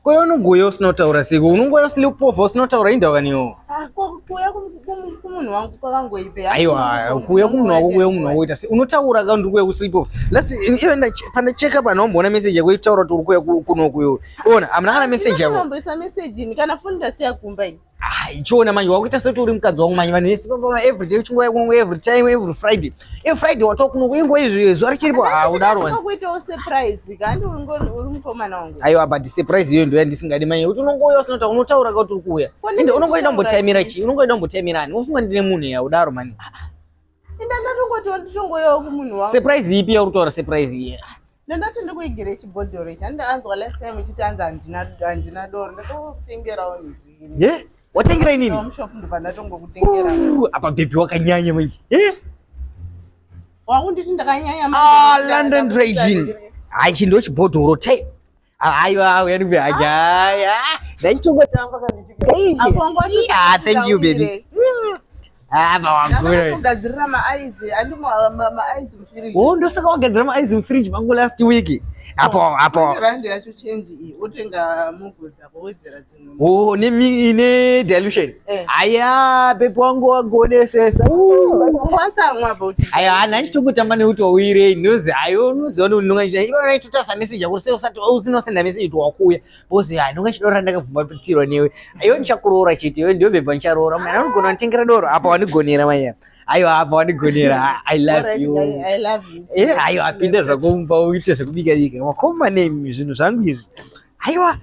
Kwa unongoyo usinotaura siko unongoyo silipofa usinotaura indawaniyo. Kuya kumunhu wangu kwakangoipe. Aiwa kuya kumunhu wako kuya kumunhu wako ita unotaura ka ndikuya kusilipofa. Let's even panda check up anombona message yako itaura kuti kuya kuno kuyo. Ona amuna kana message yako. Unomboisa message ni kana funda siya kumba ini. Ichona manje wakuita soti uri mukadzi wangu manje vanhu vese every day uchingoya kuno every time every Friday. Every Friday watoka kuno ingo izvo zuva richiripo udaro manje. Kuitawo surprise kandi uri mukomana wangu. Aiwa but surprise iyo ndio ndisingadi manje kuti unongoya usinota unotaura kuti uri kuya. Ende unongoenda mbotaimira chi unongoenda mbotaimirani ufunga ndine munhu ya udaro manje. Ndatongoti ndishongoyawo kumunhu wangu. Surprise ipi yauri kutaura surprise iye. Ndati ndikuigire chibhodhoro ichi andanzwa last time ichiti anzi handina doro ndatokutengerawo nizviri. Yeah? Watengera inini? Mushop ndibva ndatongokutengera. Apa baby wakanyanya manje. Wakunditi ndakanyanya manje. London Dry Aichi ndo chibhodhoro tai. Aiwa yani be ajaya. Ndaichongotamba kana. Apo thank you baby. Apa wangura. Ndakagadzirira maaizi andimo maaizi mufiriji. Ndosaka wagadzira maaizi mufiriji mangu last week. Apo. Randi yacho change iyi utenga mugodza wowedzera dzimwe. Ne dilution. Aya baby wangu wagonesesa. Watsamwa about. Aya ndaichitongotamba nekuti wawire ndozi ayo unoziona unongaita. Iwe tutasa message kuti usati usinosenda message kuti wakuya. Bosi ndongachidora ndakavhumba pitirwa newe. Ayo ndichakuroora chete iwe ndio baby ndicharoora. Mwana unogona kutengera doro apa wanigonera maya. Ayo apa wanigonera. I love you. I love you. Ayo apinde zvakumba uite zvekubika bika. Wakoma name zvinhu zvangu izvi. Aiwa